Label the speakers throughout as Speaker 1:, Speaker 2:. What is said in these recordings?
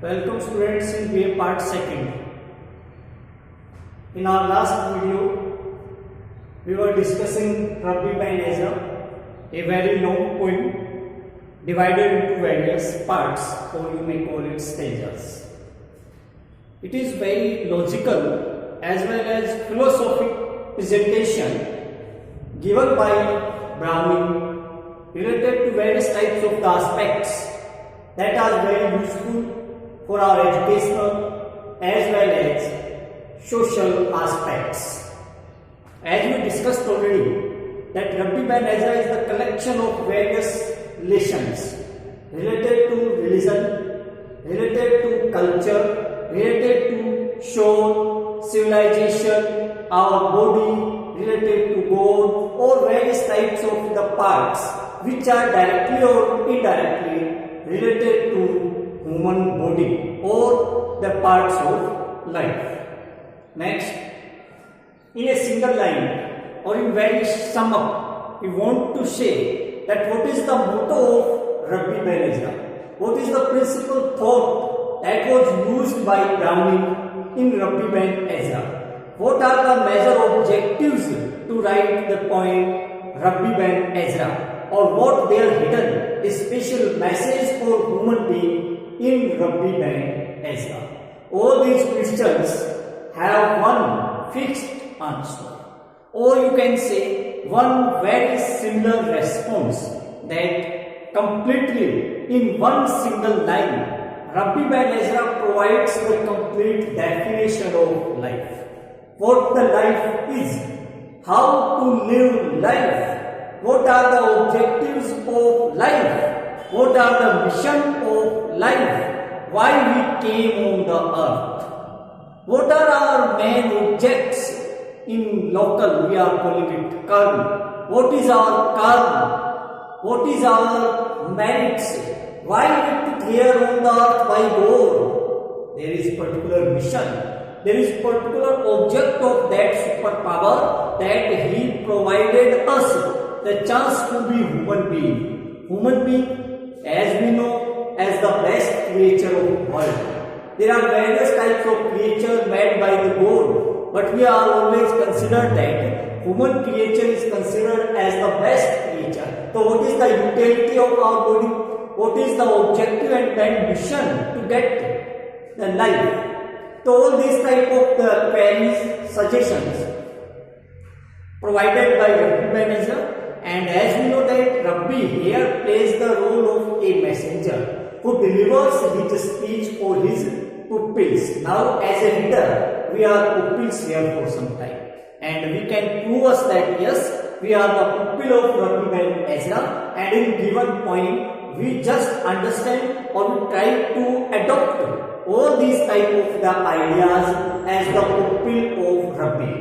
Speaker 1: Welcome students in BA part 2nd. In our last video, we were discussing Rabbi by Nezha, a very long poem divided into various parts, or you may call it stages. It is very logical as well as philosophic presentation given by Browning related to various types of the aspects that are very useful for our educational as well as social aspects. As we discussed already, that Rabbi by Nezha is the collection of various relations related to religion, related to culture, related to soul, civilization, our body, related to God, or various types of the parts which are directly or indirectly related to human body or the parts of life. Next, in a single line or in very sum up, we want to say that what is the motto of Rabbi by Nezha? What is the principal thought that was used by Browning in Rabbi by Nezha? What are the major objectives to write the poem Rabbi by Nezha, or what they are hidden a special message for human being in Rabbi by Nezha? All these questions have one fixed answer, or you can say one very similar response, that completely in one single line Rabbi by Nezha provides the complete definition of life. What the life is, how to live life, what are the objectives of life, what are the mission of life, why we came on the earth, what are our main objects. In local we are calling it karma. What is our karma? What is our merits? Why we put here on the earth by God? There is particular mission. There is particular object of that superpower that He provided us the chance to be human being. Human being, as we know, as the best creature of the world. There are various types of creatures made by the God, but we are always considered that human creature is considered as the best creature. So what is the utility of our body? What is the objective and mission to get the life? So all these type of the queries, suggestions provided by Rabbi by Nezha, and as we know that Rabbi here plays the role of a messenger who delivers his speech for his pupils. Now as a reader, we are pupils here for some time, and we can prove us that yes, we are the pupil of Rabbi by Nezha, and in given point we just understand or we try to adopt all these type of the ideas as the pupil of Rabbi.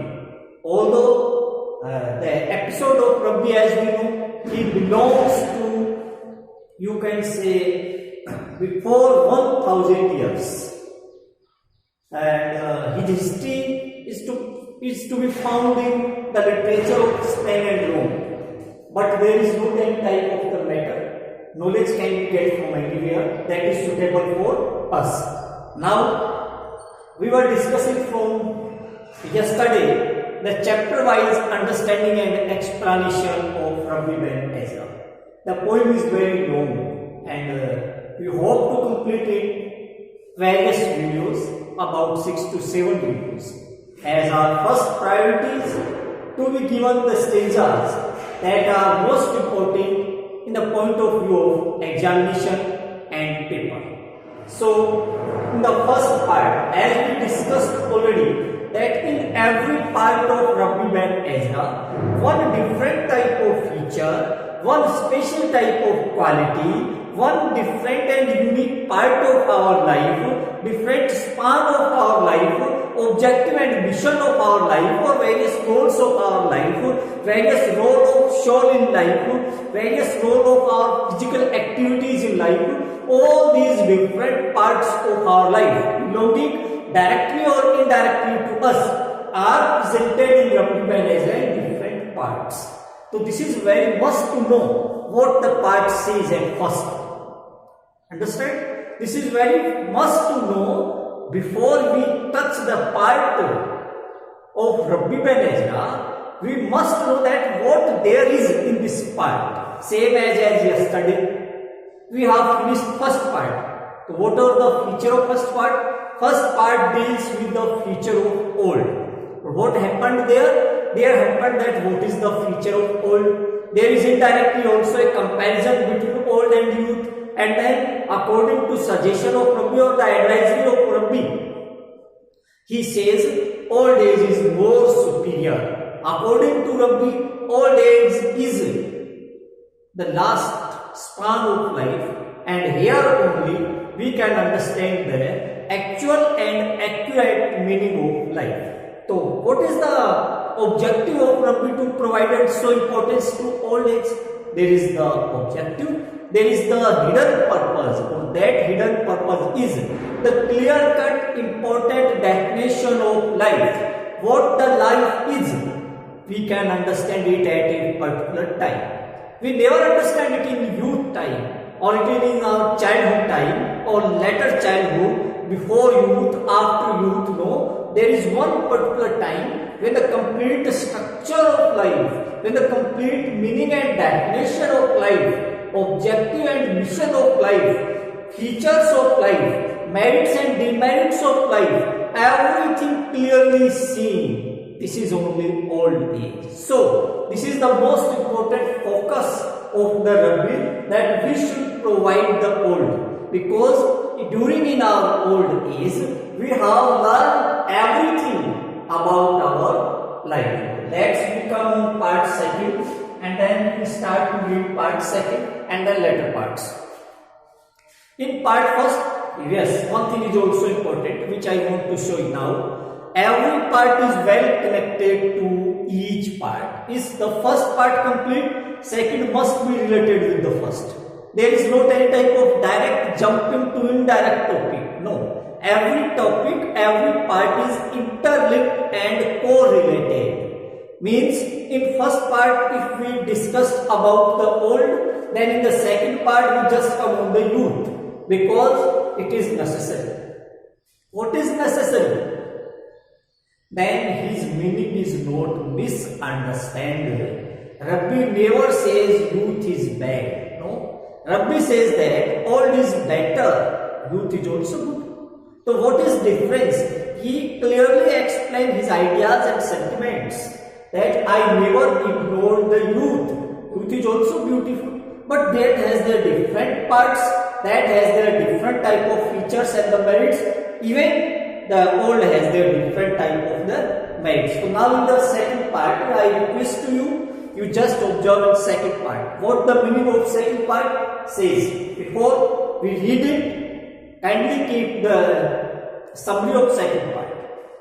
Speaker 1: Although the episode of Rabbi, as we know, he belongs to, you can say, before 1000 years, and his history is to be found in the literature of Spain and Rome. But there is no that type of the matter. Knowledge can be get from anywhere that is suitable for us. Now, we were discussing from yesterday the chapter-wise understanding and explanation of Rabbi by Nezha. The poem is very long, and we hope to complete it various videos, about 6 to 7 videos. As our first priority is to be given the stages that are most important in the point of view of examination and paper. So, in the first part, as we discussed already, that in every part of Rabbi by Nezha, one different type of feature, one special type of quality, one different and unique part of our life, different span of our life, objective and mission of our life, or various goals of our life, various role of soul in life, various role of our physical activities in life, all these different parts of our life belonging directly or indirectly to us are presented in Rabbi by Nezha in different parts. So this is very must to know what the part says at first. Understand? this is very must to know before we touch the part of Rabbi Ben Ezra. We must know that what there is in this part. Same as yesterday, we have finished first part. So what are the feature of first part? First part deals with the feature of old. What happened there? There happened that what is the feature of old? There is indirectly also a comparison between old and youth, and then according to suggestion of Rabbi or the advisory of Rabbi, he says old age is more superior. According to Rabbi, old age is the last span of life, and here only we can understand the actual and accurate meaning of life. So, what is the objective of Rabbi to provide so importance to old age? There is the objective, there is the hidden purpose, or that hidden purpose is the clear-cut important definition of life. What the life is, we can understand it at a particular time. We never understand it in youth time, or it is in our childhood time, or later childhood, before youth, after youth. No, there is one particular time when the complete structure of life, when the complete meaning and definition of life, objective and mission of life, features of life, merits and demerits of life, everything clearly seen. This is only old age. So, this is the most important focus of the Rabbi, that we should provide the old, because during in our old age we have learned everything about our life. Let's become part second, and then we start to read part second and then later parts. In part first, yes, one thing is also important which I want to show you now. Every part is well connected to each part. Is the first part complete? Second must be related with the first. There is no any type of direct jumping to indirect topic. No. Every topic, every part is interlinked and correlated. Means in first part if we discussed about the old, then in the second part we just come on the youth, because it is necessary. What is necessary? Then his meaning is not misunderstood. Rabbi never says youth is bad. No. Rabbi says that old is better, youth is also good. So what is difference? He clearly explained his ideas and sentiments, that I never ignored the youth. Youth is also beautiful, but that has their different parts, that has their different type of features and the merits. Even the old has their different type of the merits. So now in the second part, I request to you, you just observe the second part. What the meaning of second part says. Before we read it, kindly keep the summary of second part.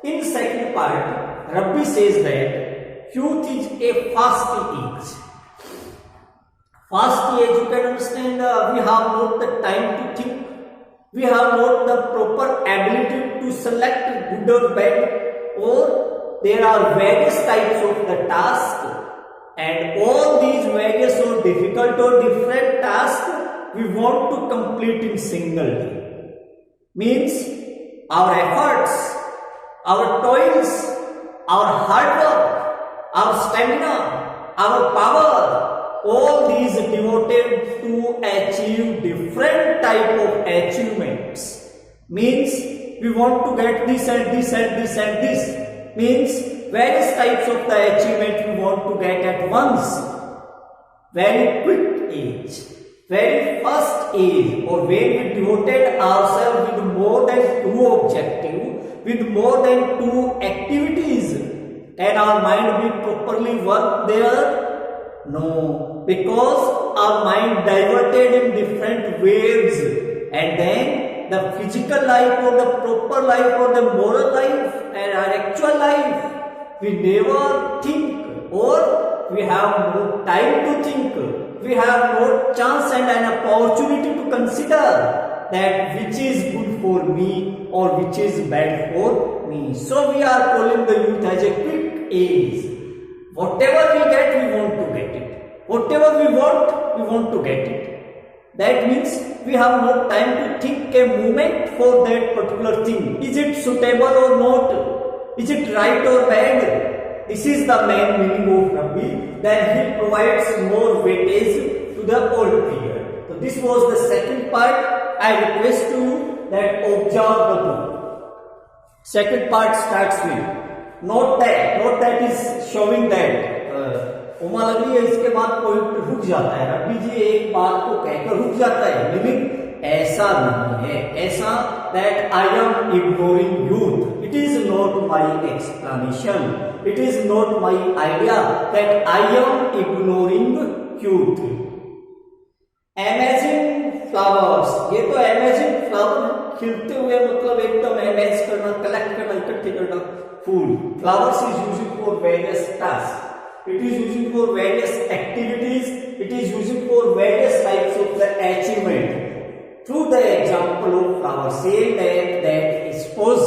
Speaker 1: In second part, Rabbi says that youth is a fast age. Fast age, you can understand, we have not the time to think. We have not the proper ability to select good or bad, or there are various types of the task, and all these various or difficult or different tasks we want to complete in single day. Means our efforts, our toils, our hard work, our stamina, our power, all these devoted to achieve different type of achievements. Means we want to get this and this and this and this. Means various types of the achievement we want to get at once. Very quick age, very fast age, or when we devoted ourselves with more than two objectives, with more than two activities, can our mind be properly work there? No, because our mind diverted in different ways, and then the physical life or the proper life or the moral life and our actual life, we never think, or we have no time to think. We have no chance and an opportunity to consider that which is good for me or which is bad for me. So we are calling the youth as a quick age. Whatever we get, we want to get it. Whatever we want to get it. That means we have no time to think a moment for that particular thing. Is it suitable or not? Is it right or bad? This is the main meaning of Rabbi, that he provides more weightage to the old period. So this was the second part. I request to you that observe the book. Second part starts with not that is showing that. Uma लग रही है, इसके बाद point रुक जाता है। रब्बी जी एक बात को कहकर रुक जाता है, लेकिन ऐसा नहीं है। ऐसा that I am ignoring youth. It is not my explanation. It is not my idea that I am ignoring youth. Amazing flowers. ये तो amazing flower खिलते हुए मतलब एकदम अमेज करना, कलेक्ट करना, इकट्ठे करना फूल। Flowers is used for various tasks. It is used for various activities. It is used for various types of the achievement. Through the example of flower, say that suppose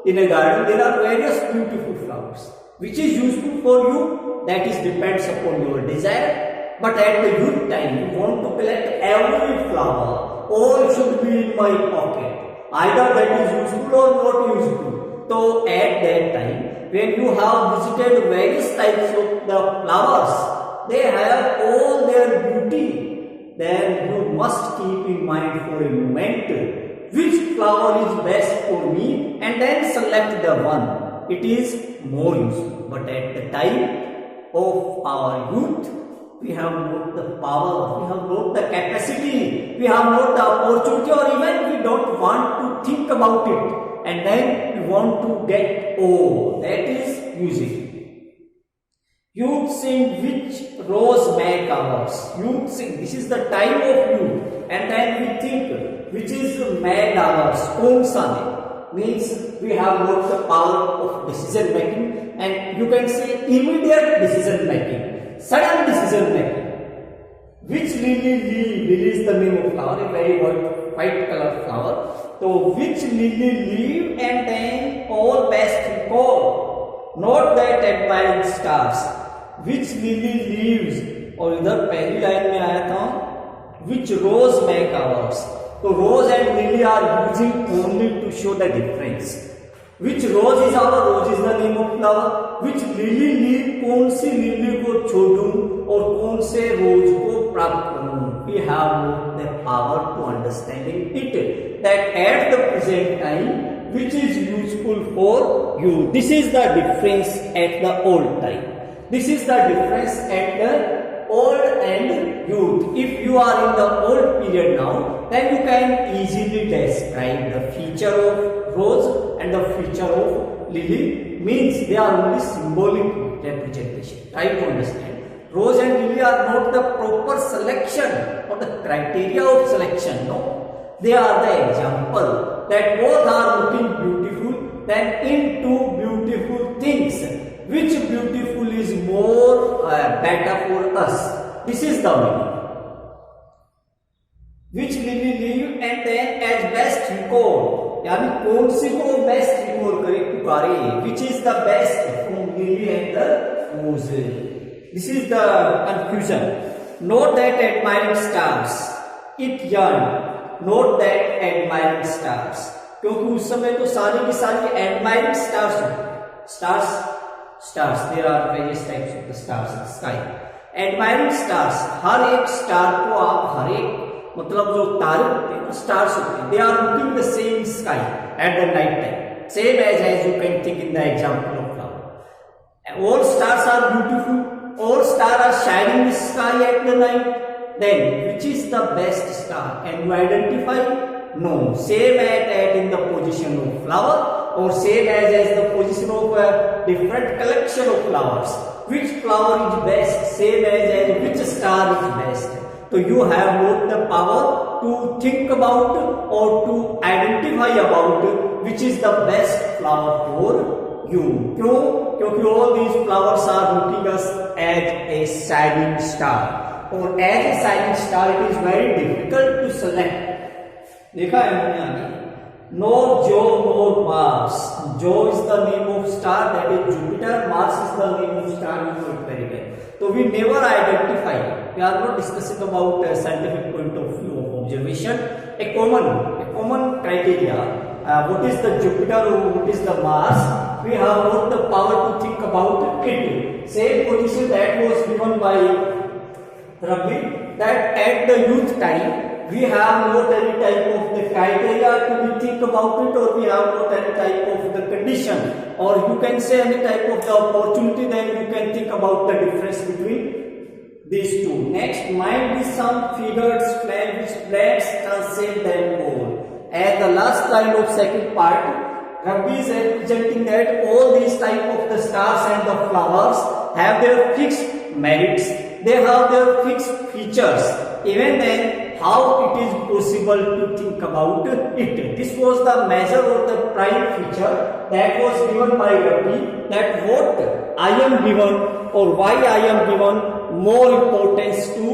Speaker 1: in a garden there are various beautiful flowers. Which is useful for you, that is depends upon your desire. But at the youth time, you want to collect every flower. All should be in my pocket. Either that is useful or not useful. So at that time, when you have visited various types of the flowers, they have all their beauty. Then you must keep in mind for a moment which flower is best for me, and then select the one. It is more useful. But at the time of our youth, we have not the power, we have not the capacity, we have not the opportunity, or even we don't want to think about it. And then we want to get O. That is music. Youth sing which rose make ours. Youth sing. This is the time of youth. And then we think which is made ours. Kaun sa ne? Means we have not the power of decision making. And you can say immediate decision making. Sudden decision making. Which lily leaf? Lily is the name of flower. A very white color flower. So which lily leaf, and then all best recall, not that admiring stars. Which lily leaves, और इधर पहली line में आया था which rose make ours. So rose and lily are using only to show the difference. Which rose is our, rose is the name of flower. Which lily leaf, कौन sea lily को छोड़ूं और कौन से रोज को प्राप्त करूं. We have not the power to understanding it. That at the present time, which is useful for you. This is the difference at the old time. This is the difference at the old and youth. If you are in the old period now, then you can easily describe the feature of rose and the feature of lily. Means they are only symbolic representation. Try to understand. Rose and lily are not the proper selection or the criteria of selection. No. They are the example that both are looking beautiful, then into beautiful things. Which beautiful is more better for us? This is the meaning. Which lily leave, and then as best recall. यानी कौन सी को best recall करे पुकारे. Which is the best from lily and the rose? This is the confusion. Note that admiring stars. It yearned. Note that admiring stars. क्योंकि उस समय तो सारी की सारी admiring stars. There are various types of the stars in the sky. Admiring stars. हर एक star को आप हर एक मतलब जो तारे होते हैं stars होते हैं. They are looking the same sky at the night time. Same as you can think in the example of flower. All stars are beautiful. All stars are shining in the sky at the night. Then which is the best star? Can you identify? No. Same at in the position of flower, or same as the position of a different collection of flowers. Which flower is best? Same as which star is best. So you have not the power to think about or to identify about which is the best flower for you. क्यों? क्योंकि all these flowers are looking us as a shining star. Or as a shining star, it is very difficult to select. देखा है मैंने आगे. No Joe, no Mars. Joe is the name of star, that is Jupiter. Mars is the name of star, you know it very well. So we never identify. We are not discussing about a scientific point of view of observation, a common criteria. What is the Jupiter or what is the Mars? We have not the power to think about it. Same position that was given by Rabbi, that at the youth time we have not any type of the criteria to think about it, or we have not any type of the condition, or you can say any type of the opportunity, then you can think about the difference between these two. Next, might be some figures which planets transcend them all. At the last line of second part, Rabbi is representing that all these type of the stars and the flowers have their fixed merits, they have their fixed features. Even then, how it is possible to think about it? This was the measure of the prime feature that was given by Rabbi, that what I am given or why I am given more importance to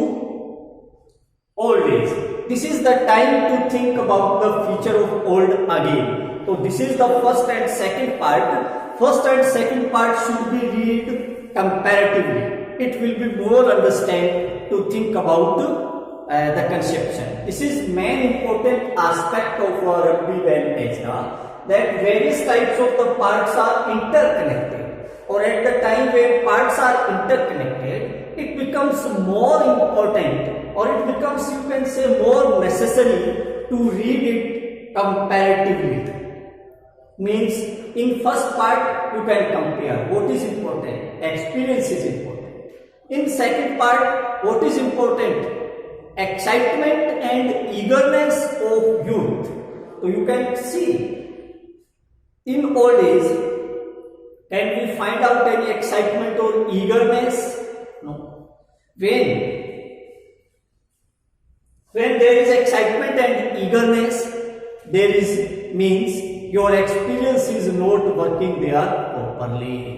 Speaker 1: old age. This is the time to think about the future of old again. So this is the first and second part. First and second part should be read comparatively. It will be more understand to think about the conception. This is main important aspect of Rabbi Ben Ezra, that various types of the parts are interconnected, or at the time when parts are interconnected, it becomes more important, or it becomes, you can say, more necessary to read it comparatively. Means in first part you can compare what is important, experience is important. In second part, what is important, excitement and eagerness of youth. So you can see in old age, can we find out any excitement or eagerness? No. When there is excitement and eagerness, there is means your experience is not working there properly.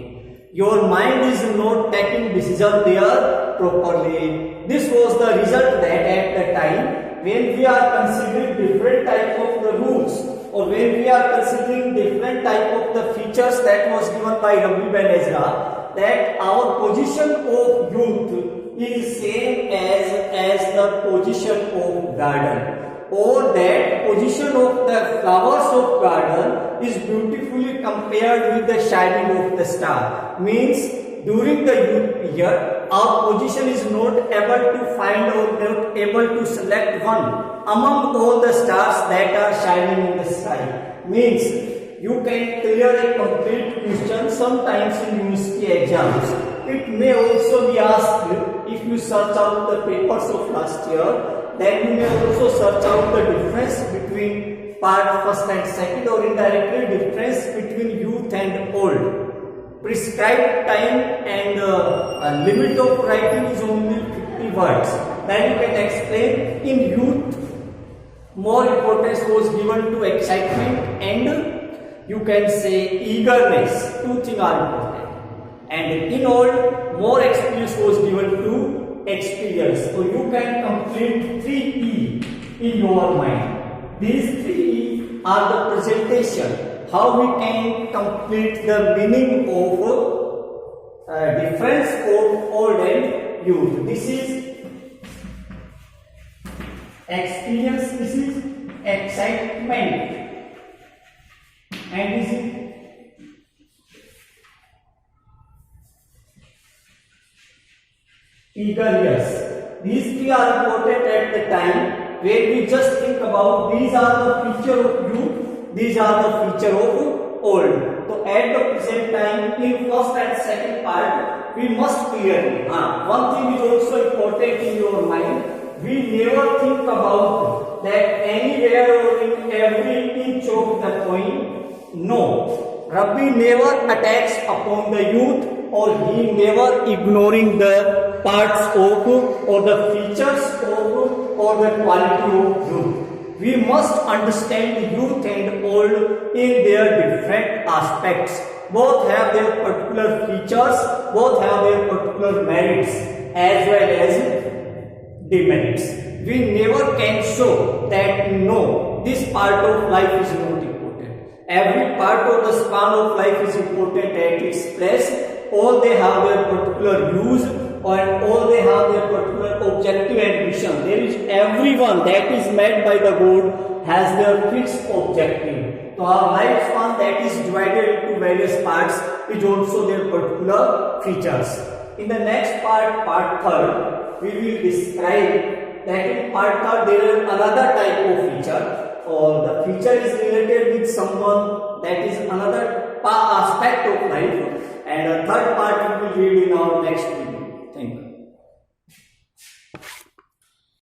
Speaker 1: Your mind is not taking decision there properly. This was the result that at the time when we are considering different type of the rules, or when we are considering different type of the features that was given by Rabbi Ben Ezra, that our position of youth is same as the position of garden, or that position of the flowers of garden is beautifully compared with the shining of the star. Means during the youth year, our position is not able to find or not able to select one among all the stars that are shining in the sky. Means you can clear a complete question sometimes in university exams. It may also be asked if you search out the papers of last year. Then you may also search out the difference between part first and second, or indirectly difference between youth and old. Prescribed time and limit of writing is only 50 words. Then you can explain. In youth, more importance was given to excitement and you can say eagerness. Two things are important. And in old, more experience was given to experience. So you can complete 3E in your mind. These 3E are the presentation. How we can complete the meaning of difference of old and youth. This is experience, this is excitement, and this is eagerness. These three are important at the time when we just think about these are the feature of youth, these are the feature of old. So at the present time, in first and second part, we must clearly. One thing is also important in your mind. We never think about that anywhere or in every inch of the coin. No, Rabbi never attacks upon the youth, or he never ignoring the parts of or the features of or the quality of youth. We must understand youth and old in their different aspects. Both have their particular features, both have their particular merits as well as demerits. We never can show that no, this part of life is not important. Every part of the span of life is important at its place. All they have their particular use, and all they have their particular objective and mission. There is everyone that is made by the God has their fixed objective. So our lifespan that is divided into various parts is also their particular features. In the next part, part third, we will describe that in part third there is another type of feature, or the feature is related with someone that is another aspect of life, and a third part we will read in